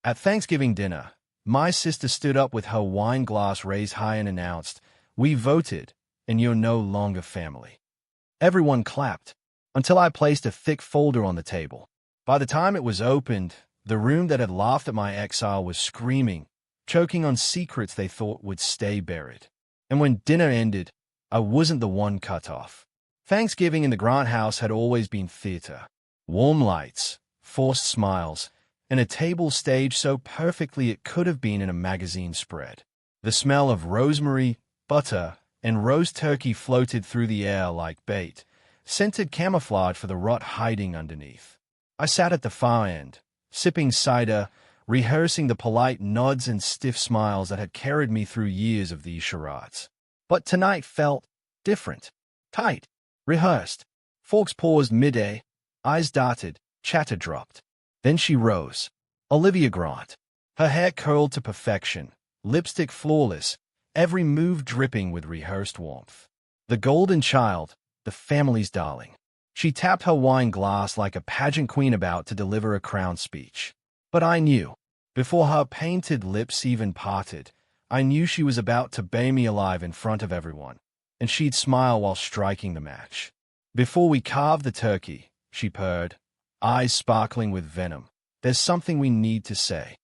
At Thanksgiving dinner, my sister stood up with her wine glass raised high and announced, "We voted, and you're no longer family." Everyone clapped, until I placed a thick folder on the table. By the time it was opened, the room that had laughed at my exile was screaming, choking on secrets they thought would stay buried. And when dinner ended, I wasn't the one cut off. Thanksgiving in the Grant house had always been theater. Warm lights, forced smiles, and a table staged so perfectly it could have been in a magazine spread. The smell of rosemary, butter, and roast turkey floated through the air like bait, scented camouflage for the rot hiding underneath. I sat at the far end, sipping cider, rehearsing the polite nods and stiff smiles that had carried me through years of these charades. But tonight felt different, tight, rehearsed. Forks paused mid-A, eyes darted, chatter dropped. Then she rose. Olivia Grant. Her hair curled to perfection, lipstick flawless, every move dripping with rehearsed warmth. The golden child, the family's darling. She tapped her wine glass like a pageant queen about to deliver a crown speech. But I knew, before her painted lips even parted, I knew she was about to bury me alive in front of everyone, and she'd smile while striking the match. "Before we carve the turkey," she purred, eyes sparkling with venom, "there's something we need to say."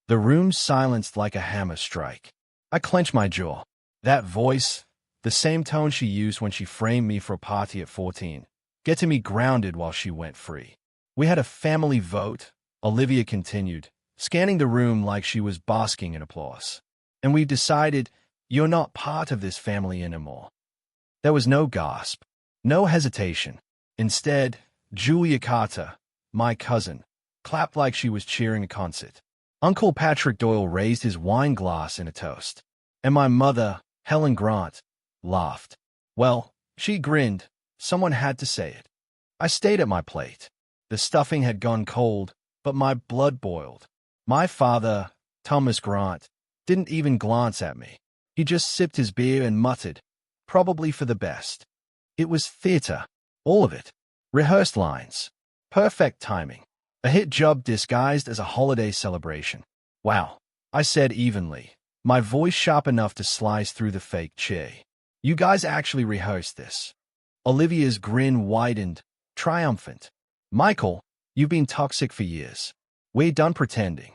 The room silenced like a hammer strike. I clenched my jaw. That voice, the same tone she used when she framed me for a party at 14, getting me grounded while she went free. "We had a family vote," Olivia continued, scanning the room like she was basking in applause. "And we've decided you're not part of this family anymore." There was no gasp, no hesitation. Instead, Julia Carter, my cousin, clapped like she was cheering a concert. Uncle Patrick Doyle raised his wine glass in a toast. And my mother, Helen Grant, laughed. Well, she grinned. Someone had to say it. I stayed at my plate. The stuffing had gone cold, but my blood boiled. My father, Thomas Grant, didn't even glance at me. He just sipped his beer and muttered, "Probably for the best." It was theater, all of it. Rehearsed lines. Perfect timing. A hit job disguised as a holiday celebration. "Wow," I said evenly, my voice sharp enough to slice through the fake cheer. "You guys actually rehearsed this." Olivia's grin widened, triumphant. "Michael, you've been toxic for years. We're done pretending."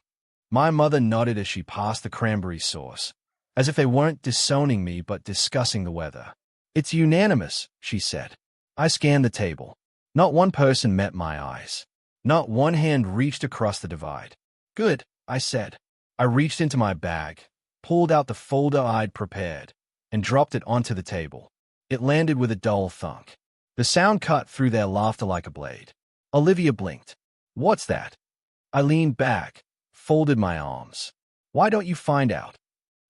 My mother nodded as she passed the cranberry sauce, as if they weren't disowning me but discussing the weather. "It's unanimous," she said. I scanned the table. Not one person met my eyes. Not one hand reached across the divide. "Good," I said. I reached into my bag, pulled out the folder I'd prepared, and dropped it onto the table. It landed with a dull thunk. The sound cut through their laughter like a blade. Olivia blinked. "What's that?" I leaned back, folded my arms. "Why don't you find out?"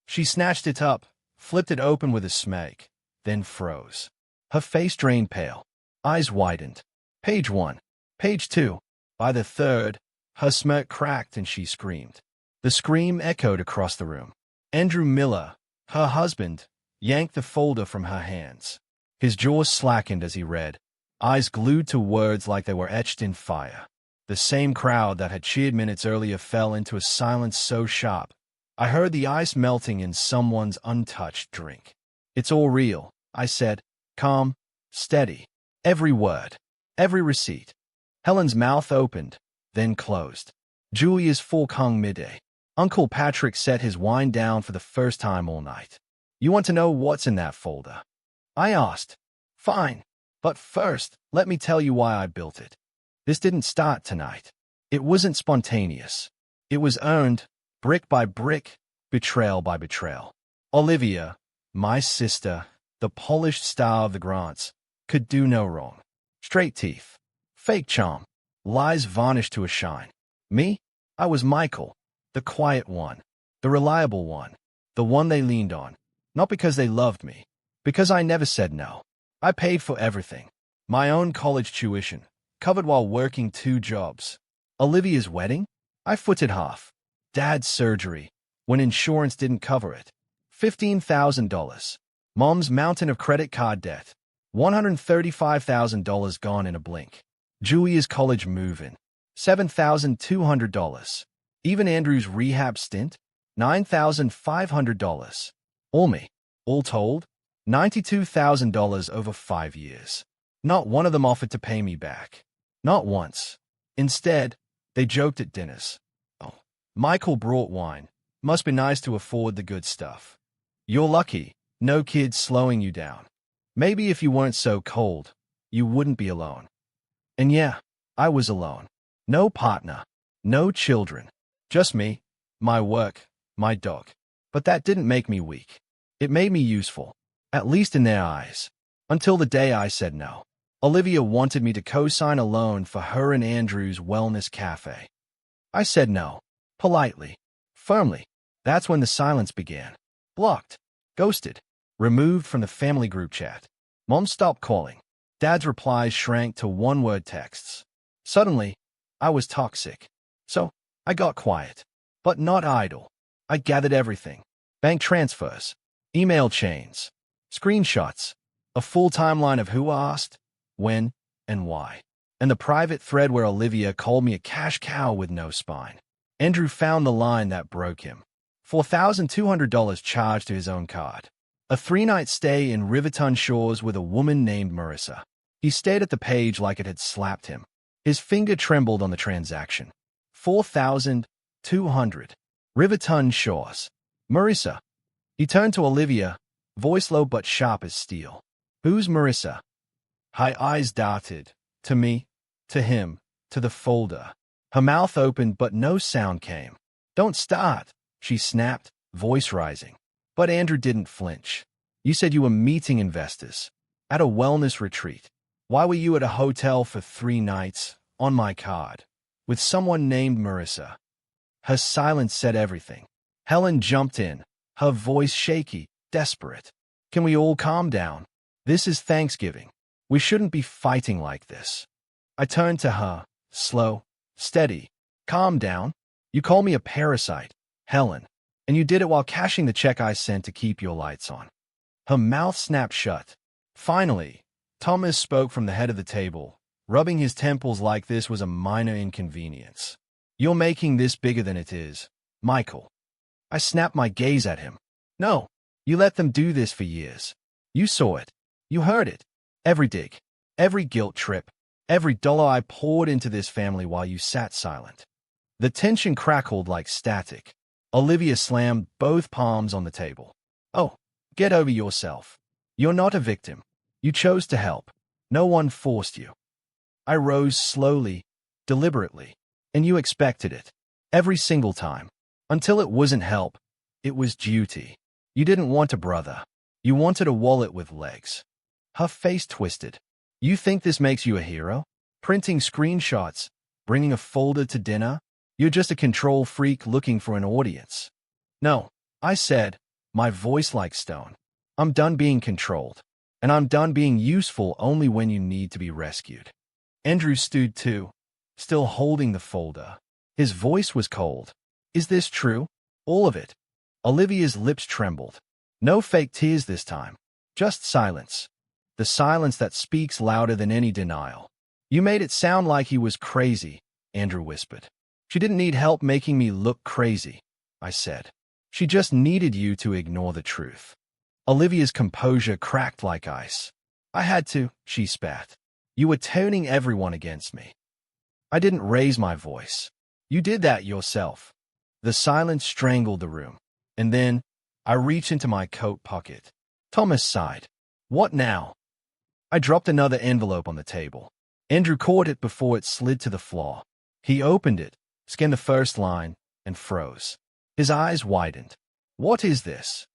She snatched it up, flipped it open with a smack, then froze. Her face drained pale. Eyes widened. Page 1. Page 2. By the third, her smirk cracked and she screamed. The scream echoed across the room. Andrew Miller, her husband, yanked the folder from her hands. His jaws slackened as he read, eyes glued to words like they were etched in fire. The same crowd that had cheered minutes earlier fell into a silence so sharp, I heard the ice melting in someone's untouched drink. "It's all real," I said, calm, steady. Every word, every receipt. Helen's mouth opened, then closed. Julia's fork hung mid-A. Uncle Patrick set his wine down for the first time all night. "You want to know what's in that folder?" I asked. "Fine. But first, let me tell you why I built it." This didn't start tonight. It wasn't spontaneous. It was earned, brick by brick, betrayal by betrayal. Olivia, my sister, the polished star of the Grants, could do no wrong. Straight teeth. Fake charm. Lies varnished to a shine. Me? I was Michael. The quiet one. The reliable one. The one they leaned on. Not because they loved me. Because I never said no. I paid for everything. My own college tuition. Covered while working 2 jobs. Olivia's wedding? I footed half. Dad's surgery. When insurance didn't cover it. $15,000. Mom's mountain of credit card debt. $135,000 gone in a blink. Julia's college move-in. $7,200. Even Andrew's rehab stint? $9,500. All me. All told, $92,000 over 5 years. Not one of them offered to pay me back. Not once. Instead, they joked at dinners. Oh, Michael brought wine. Must be nice to afford the good stuff. You're lucky. No kids slowing you down. Maybe if you weren't so cold, you wouldn't be alone. And yeah, I was alone. No partner. No children. Just me, my work, my dog. But that didn't make me weak. It made me useful, at least in their eyes. Until the day I said no. Olivia wanted me to co-sign a loan for her and Andrew's wellness cafe. I said no. Politely. Firmly. That's when the silence began. Blocked. Ghosted. Removed from the family group chat. Mom stopped calling. Dad's replies shrank to one-word texts. Suddenly, I was toxic. So, I got quiet. But not idle. I gathered everything. Bank transfers. Email chains. Screenshots. A full timeline of who asked, when, and why. And the private thread where Olivia called me a cash cow with no spine. Andrew found the line that broke him. $4,200 charged to his own card. A 3-night stay in Riverton Shores with a woman named Marissa. He stared at the page like it had slapped him. His finger trembled on the transaction. 4,200. Riverton Shores. Marissa. He turned to Olivia, voice low but sharp as steel. Who's Marissa? Her eyes darted. To me, to him, to the folder. Her mouth opened but no sound came. Don't start, she snapped, voice rising. But Andrew didn't flinch. You said you were meeting investors. At a wellness retreat. Why were you at a hotel for 3 nights, on my card, with someone named Marissa? Her silence said everything. Helen jumped in, her voice shaky, desperate. Can we all calm down? This is Thanksgiving. We shouldn't be fighting like this. I turned to her, slow, steady. Calm down. You call me a parasite, Helen, and you did it while cashing the check I sent to keep your lights on. Her mouth snapped shut. Finally, Thomas spoke from the head of the table, rubbing his temples like this was a minor inconvenience. You're making this bigger than it is, Michael. I snapped my gaze at him. No, you let them do this for years. You saw it. You heard it. Every dig, every guilt trip, every dollar I poured into this family while you sat silent. The tension crackled like static. Olivia slammed both palms on the table. Oh, get over yourself. You're not a victim. You chose to help. No one forced you. I rose slowly, deliberately, and you expected it. Every single time. Until it wasn't help, it was duty. You didn't want a brother. You wanted a wallet with legs. Her face twisted. You think this makes you a hero? Printing screenshots, bringing a folder to dinner? You're just a control freak looking for an audience. No, I said, my voice like stone. I'm done being controlled. And I'm done being useful only when you need to be rescued. Andrew stood too, still holding the folder. His voice was cold. Is this true? All of it? Olivia's lips trembled. No fake tears this time. Just silence. The silence that speaks louder than any denial. You made it sound like he was crazy, Andrew whispered. She didn't need help making me look crazy, I said. She just needed you to ignore the truth. Olivia's composure cracked like ice. I had to, she spat. You were turning everyone against me. I didn't raise my voice. You did that yourself. The silence strangled the room. And then, I reached into my coat pocket. Thomas sighed. What now? I dropped another envelope on the table. Andrew caught it before it slid to the floor. He opened it, scanned the first line, and froze. His eyes widened. What is this?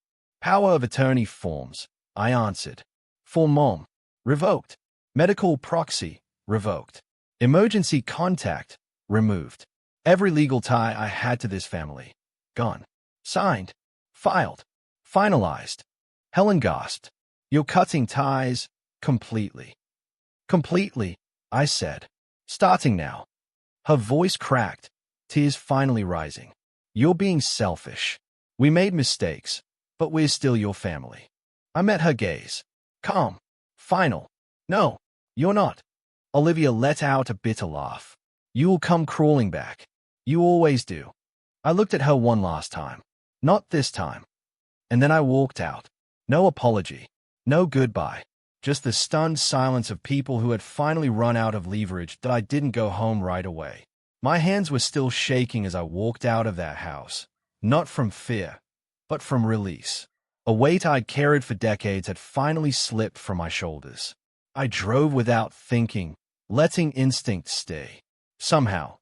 Power of attorney forms, I answered. For Mom. Revoked. Medical proxy. Revoked. Emergency contact. Removed. Every legal tie I had to this family. Gone. Signed. Filed. Finalized. Helen gasped. You're cutting ties completely. Completely, I said. Starting now. Her voice cracked, tears finally rising. You're being selfish. We made mistakes, but we're still your family. I met her gaze. Calm. Final. No, you're not. Olivia let out a bitter laugh. You'll come crawling back. You always do. I looked at her one last time. Not this time. And then I walked out. No apology. No goodbye. Just the stunned silence of people who had finally run out of leverage that I didn't go home right away. My hands were still shaking as I walked out of that house. Not from fear, but from release. A weight I'd carried for decades had finally slipped from my shoulders. I drove without thinking, letting instinct stay. Somehow,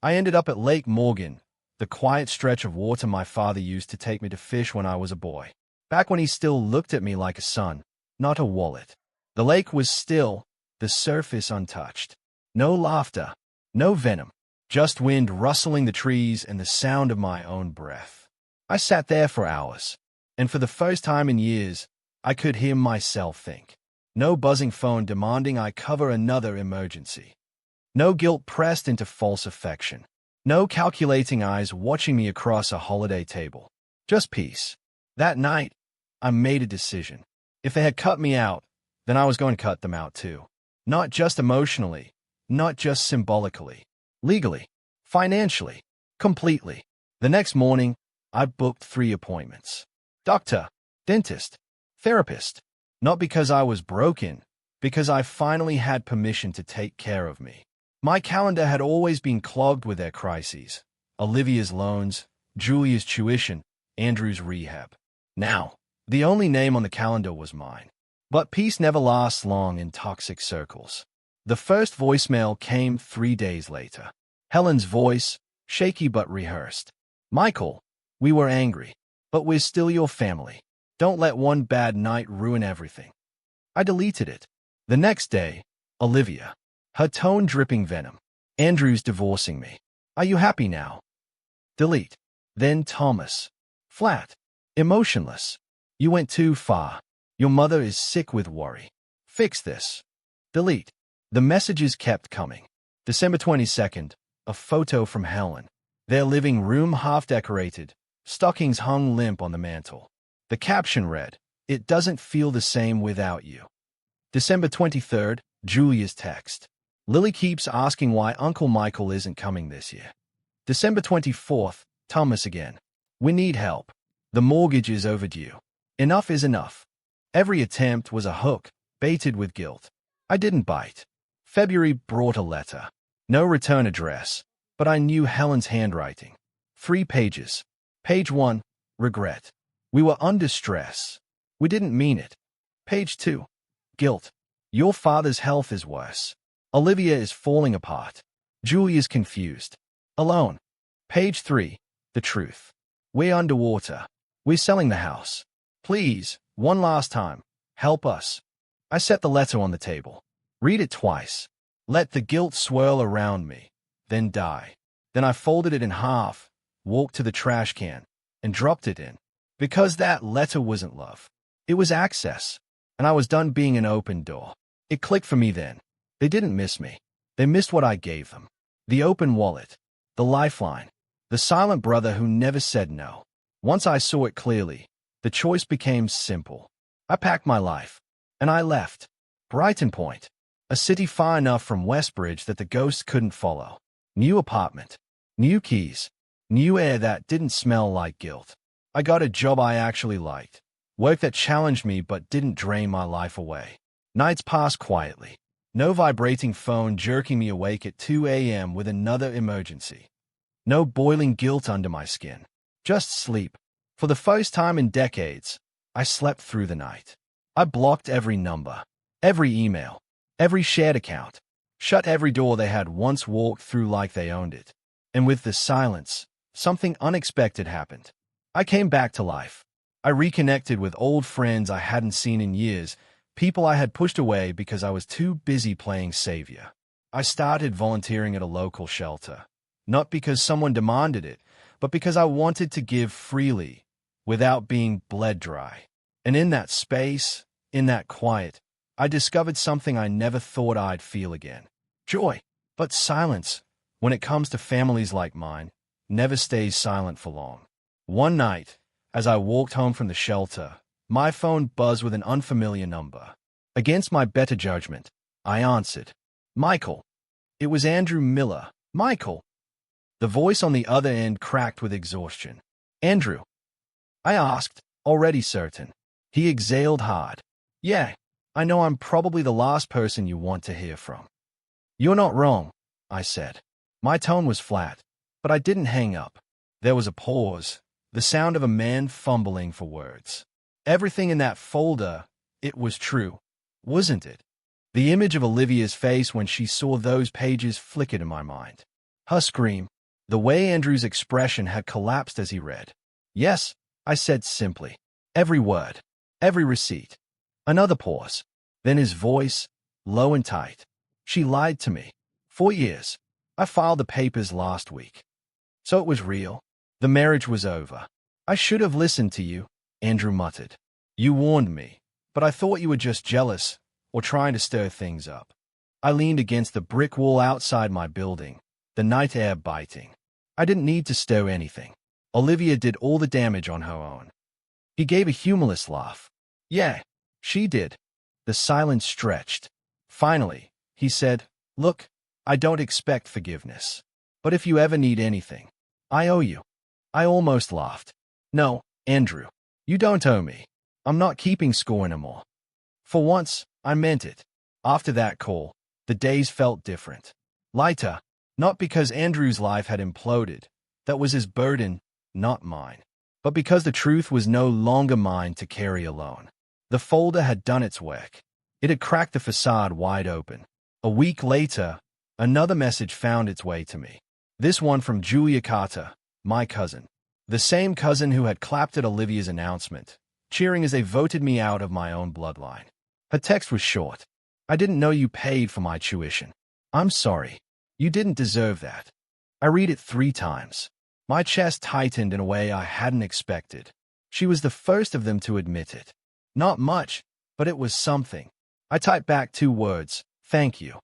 I ended up at Lake Morgan, the quiet stretch of water my father used to take me to fish when I was a boy. Back when he still looked at me like a son, not a wallet. The lake was still, the surface untouched. No laughter, no venom, just wind rustling the trees and the sound of my own breath. I sat there for hours, and for the first time in years, I could hear myself think. No buzzing phone demanding I cover another emergency. No guilt pressed into false affection. No calculating eyes watching me across a holiday table. Just peace. That night, I made a decision. If they had cut me out, then I was going to cut them out too. Not just emotionally, not just symbolically. Legally, financially, completely. The next morning, I booked 3 appointments. Doctor, dentist, therapist. Not because I was broken, because I finally had permission to take care of me. My calendar had always been clogged with their crises. Olivia's loans, Julia's tuition, Andrew's rehab. Now, the only name on the calendar was mine. But peace never lasts long in toxic circles. The first voicemail came 3 days later. Helen's voice, shaky but rehearsed. Michael, we were angry, but we're still your family. Don't let one bad night ruin everything. I deleted it. The next day, Olivia. Her tone dripping venom. Andrew's divorcing me. Are you happy now? Delete. Then Thomas. Flat. Emotionless. You went too far. Your mother is sick with worry. Fix this. Delete. The messages kept coming. December 22nd, a photo from Helen. Their living room half decorated, stockings hung limp on the mantel. The caption read, "It doesn't feel the same without you." December 23rd, Julia's text. Lily keeps asking why Uncle Michael isn't coming this year. December 24th, Thomas again. We need help. The mortgage is overdue. Enough is enough. Every attempt was a hook, baited with guilt. I didn't bite. February brought a letter. No return address, but I knew Helen's handwriting. 3 pages. Page 1, regret. We were under stress. We didn't mean it. Page 2, guilt. Your father's health is worse. Olivia is falling apart. Julia's confused. Alone. Page 3, the truth. We're underwater. We're selling the house. Please, one last time, help us. I set the letter on the table. Read it twice. Let the guilt swirl around me, then die. Then I folded it in half, walked to the trash can, and dropped it in. Because that letter wasn't love. It was access, and I was done being an open door. It clicked for me then. They didn't miss me. They missed what I gave them. The open wallet, the lifeline, the silent brother who never said no. Once I saw it clearly, the choice became simple. I packed my life, and I left. Brighton Point, a city far enough from Westbridge that the ghosts couldn't follow. New apartment, new keys, new air that didn't smell like guilt. I got a job I actually liked, work that challenged me but didn't drain my life away. Nights passed quietly. No vibrating phone jerking me awake at 2 a.m. with another emergency. No boiling guilt under my skin. Just sleep. For the first time in decades, I slept through the night. I blocked every number, every email, every shared account, shut every door they had once walked through like they owned it. And with the silence, something unexpected happened. I came back to life. I reconnected with old friends I hadn't seen in years, people I had pushed away because I was too busy playing savior. I started volunteering at a local shelter, not because someone demanded it, but because I wanted to give freely, without being bled dry. And in that space, in that quiet, I discovered something I never thought I'd feel again. Joy. But silence, when it comes to families like mine, never stays silent for long. One night, as I walked home from the shelter, my phone buzzed with an unfamiliar number. Against my better judgment, I answered. Michael. It was Andrew Miller. Michael. The voice on the other end cracked with exhaustion. Andrew? I asked, already certain. He exhaled hard. Yeah, I know I'm probably the last person you want to hear from. You're not wrong, I said. My tone was flat, but I didn't hang up. There was a pause, the sound of a man fumbling for words. Everything in that folder, it was true, wasn't it? The image of Olivia's face when she saw those pages flickered in my mind. Her scream, the way Andrew's expression had collapsed as he read. Yes, I said simply. Every word, every receipt. Another pause. Then his voice, low and tight. She lied to me. 4 years. I filed the papers last week. So it was real. The marriage was over. I should have listened to you, Andrew muttered. You warned me, but I thought you were just jealous or trying to stir things up. I leaned against the brick wall outside my building, the night air biting. I didn't need to stir anything. Olivia did all the damage on her own. He gave a humorless laugh. Yeah, she did. The silence stretched. Finally, he said, Look, I don't expect forgiveness. But if you ever need anything, I owe you. I almost laughed. No, Andrew, you don't owe me. I'm not keeping score anymore. For once, I meant it. After that call, the days felt different. Lighter, not because Andrew's life had imploded. That was his burden, not mine. But because the truth was no longer mine to carry alone. The folder had done its work. It had cracked the facade wide open. A week later, another message found its way to me. This one from Julia Carter, my cousin. The same cousin who had clapped at Olivia's announcement, cheering as they voted me out of my own bloodline. Her text was short. I didn't know you paid for my tuition. I'm sorry. You didn't deserve that. I read it 3 times. My chest tightened in a way I hadn't expected. She was the first of them to admit it. Not much, but it was something. I typed back 2 words, thank you.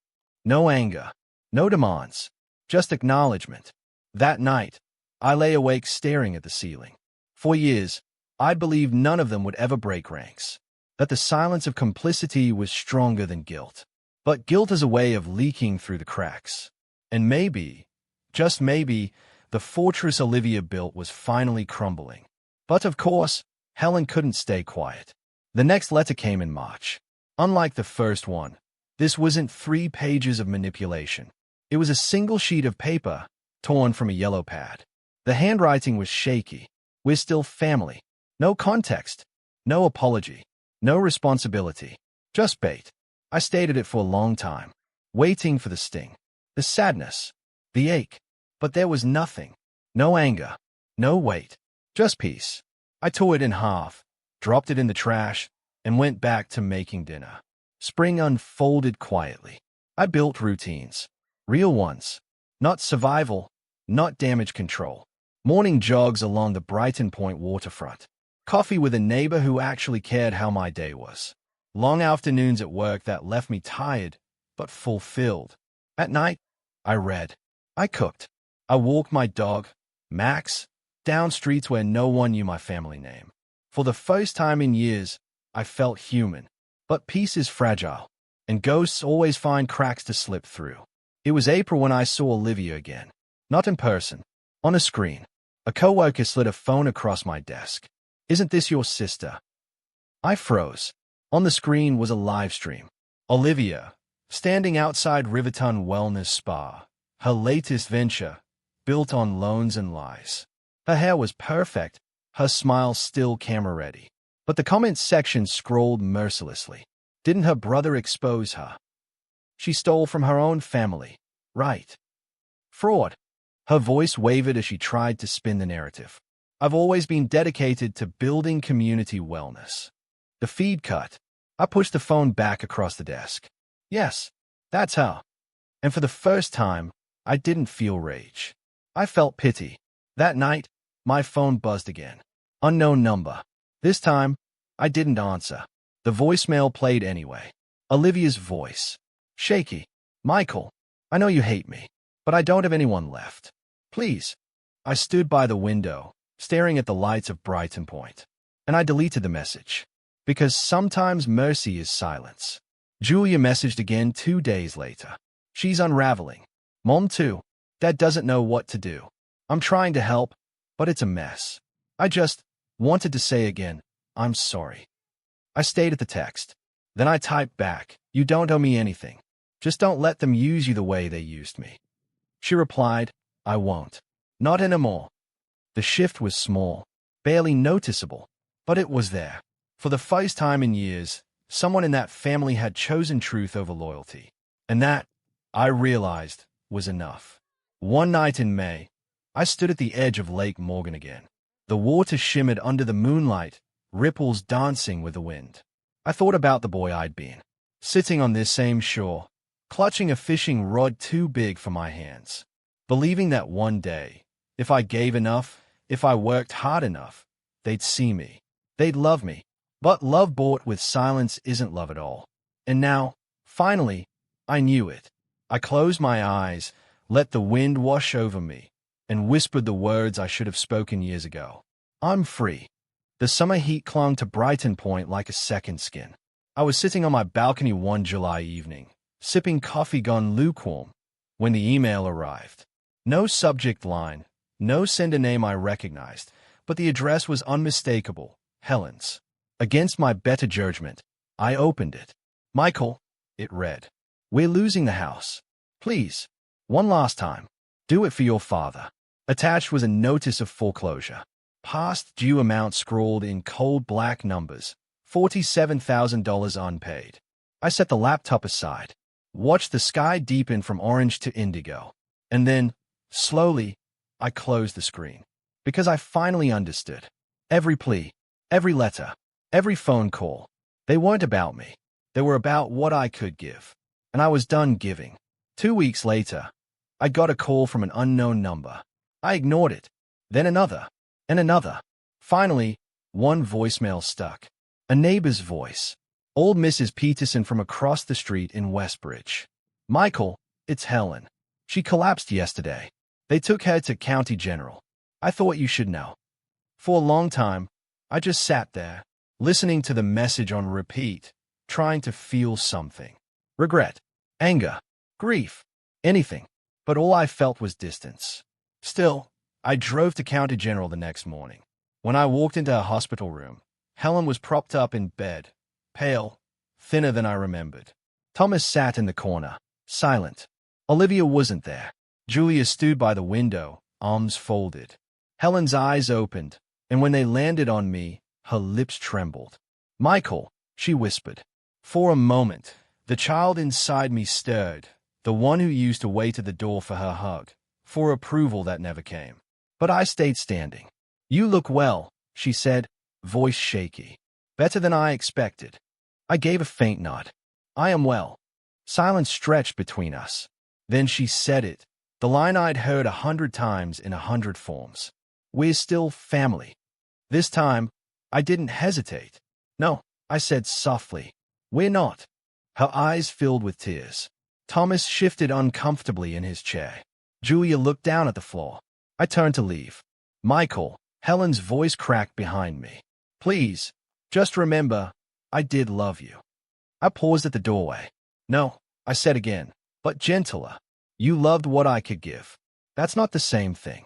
No anger, no demands, just acknowledgement. That night, I lay awake staring at the ceiling. For years, I believed none of them would ever break ranks, that the silence of complicity was stronger than guilt. But guilt is a way of leaking through the cracks. And maybe, just maybe, the fortress Olivia built was finally crumbling. But of course, Helen couldn't stay quiet. The next letter came in March. Unlike the first one, this wasn't 3 pages of manipulation. It was a single sheet of paper, torn from a yellow pad. The handwriting was shaky. We're still family. No context. No apology. No responsibility. Just bait. I stayed at it for a long time, waiting for the sting, the sadness, the ache. But there was nothing. No anger. No weight. Just peace. I tore it in half, dropped it in the trash, and went back to making dinner. Spring unfolded quietly. I built routines. Real ones. Not survival, not damage control. Morning jogs along the Brighton Point waterfront. Coffee with a neighbor who actually cared how my day was. Long afternoons at work that left me tired, but fulfilled. At night, I read. I cooked. I walked my dog, Max, down streets where no one knew my family name. For the first time in years, I felt human. But peace is fragile, and ghosts always find cracks to slip through. It was April when I saw Olivia again. Not in person, on a screen. A coworker slid a phone across my desk. Isn't this your sister? I froze. On the screen was a live stream. Olivia, standing outside Riverton Wellness Spa, her latest venture, built on loans and lies. Her hair was perfect, her smile still camera-ready. But the comments section scrolled mercilessly. Didn't her brother expose her? She stole from her own family, right? Fraud. Her voice wavered as she tried to spin the narrative. I've always been dedicated to building community wellness. The feed cut. I pushed the phone back across the desk. Yes, that's how. And for the first time, I didn't feel rage. I felt pity. That night, my phone buzzed again. Unknown number. This time, I didn't answer. The voicemail played anyway. Olivia's voice. Shaky. Michael, I know you hate me, but I don't have anyone left. Please. I stood by the window, staring at the lights of Brighton Point. And I deleted the message. Because sometimes mercy is silence. Julia messaged again 2 days later. She's unraveling. Mom too. Dad doesn't know what to do. I'm trying to help, but it's a mess. I just wanted to say again, I'm sorry. I stayed at the text. Then I typed back, you don't owe me anything. Just don't let them use you the way they used me. She replied, I won't. Not anymore. The shift was small, barely noticeable, but it was there. For the first time in years, someone in that family had chosen truth over loyalty. And that, I realized, was enough. One night in May, I stood at the edge of Lake Morgan again. The water shimmered under the moonlight, ripples dancing with the wind. I thought about the boy I'd been, sitting on this same shore, clutching a fishing rod too big for my hands, believing that one day, if I gave enough, if I worked hard enough, they'd see me, they'd love me. But love bought with silence isn't love at all. And now, finally, I knew it. I closed my eyes, let the wind wash over me, and whispered the words I should have spoken years ago. I'm free. The summer heat clung to Brighton Point like a second skin. I was sitting on my balcony one July evening, sipping coffee gone lukewarm, when the email arrived. No subject line, no sender name I recognized, but the address was unmistakable, Helen's. Against my better judgment, I opened it. Michael, it read. We're losing the house. Please, one last time, do it for your father. Attached was a notice of foreclosure. Past due amount scrawled in cold black numbers, $47,000 unpaid. I set the laptop aside, watched the sky deepen from orange to indigo, and then, slowly, I closed the screen. Because I finally understood. Every plea, every letter, every phone call, they weren't about me. They were about what I could give. And I was done giving. 2 weeks later, I got a call from an unknown number. I ignored it. Then another. And another. Finally, one voicemail stuck. A neighbor's voice. Old Mrs. Peterson from across the street in Westbridge. Michael, it's Helen. She collapsed yesterday. They took her to County General. I thought you should know. For a long time, I just sat there, listening to the message on repeat, trying to feel something. Regret, anger, grief, anything. But all I felt was distance. Still, I drove to County General the next morning. When I walked into her hospital room, Helen was propped up in bed, pale, thinner than I remembered. Thomas sat in the corner, silent. Olivia wasn't there. Julia stood by the window, arms folded. Helen's eyes opened, and when they landed on me, her lips trembled. Michael, she whispered. For a moment, the child inside me stirred, the one who used to wait at the door for her hug, for approval that never came. But I stayed standing. You look well, she said, voice shaky. Better than I expected. I gave a faint nod. I am well. Silence stretched between us. Then she said it, the line I'd heard 100 times in 100 forms. We're still family. This time, I didn't hesitate. No, I said softly. We're not. Her eyes filled with tears. Thomas shifted uncomfortably in his chair. Julia looked down at the floor. I turned to leave. Michael, Helen's voice cracked behind me. Please, just remember, I did love you. I paused at the doorway. No, I said again, but gentler. You loved what I could give. That's not the same thing.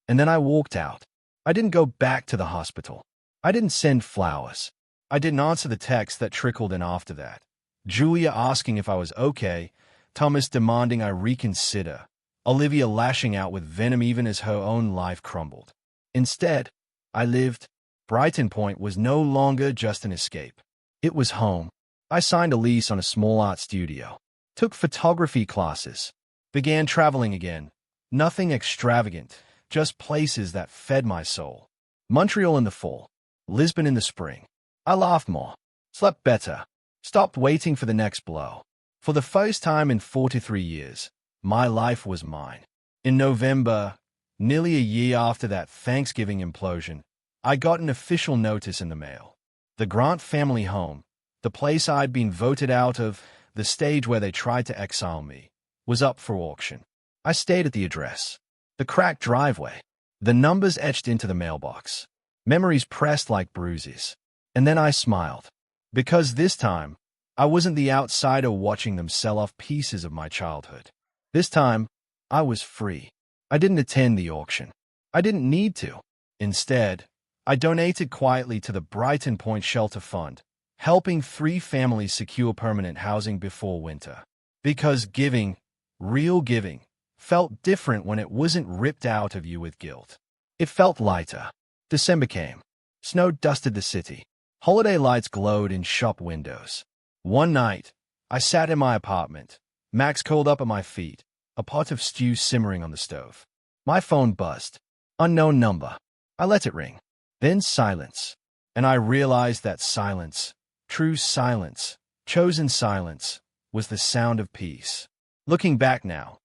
And then I walked out. I didn't go back to the hospital. I didn't send flowers. I didn't answer the text that trickled in after that. Julia asking if I was okay, Thomas demanding I reconsider, Olivia lashing out with venom even as her own life crumbled. Instead, I lived. Brighton Point was no longer just an escape. It was home. I signed a lease on a small art studio, took photography classes, began traveling again. Nothing extravagant, just places that fed my soul. Montreal in the fall, Lisbon in the spring. I laughed more, slept better, stopped waiting for the next blow. For the first time in 43 years, my life was mine. In November, nearly a year after that Thanksgiving implosion, I got an official notice in the mail. The Grant family home, the place I'd been voted out of, the stage where they tried to exile me, was up for auction. I stayed at the address. The cracked driveway. The numbers etched into the mailbox. Memories pressed like bruises. And then I smiled. Because this time, I wasn't the outsider watching them sell off pieces of my childhood. This time, I was free. I didn't attend the auction. I didn't need to. Instead, I donated quietly to the Brighton Point Shelter Fund, helping 3 families secure permanent housing before winter. Because giving, real giving, felt different when it wasn't ripped out of you with guilt. It felt lighter. December came. Snow dusted the city. Holiday lights glowed in shop windows. One night, I sat in my apartment, Max curled up at my feet, a pot of stew simmering on the stove. My phone buzzed. Unknown number. I let it ring. Then silence. And I realized that silence, true silence, chosen silence, was the sound of peace. Looking back now,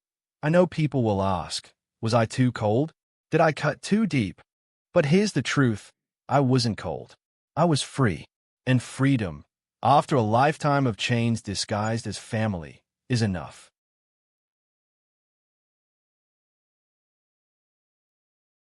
I know people will ask, was I too cold? Did I cut too deep? But here's the truth. I wasn't cold. I was free. And freedom, after a lifetime of chains disguised as family, is enough.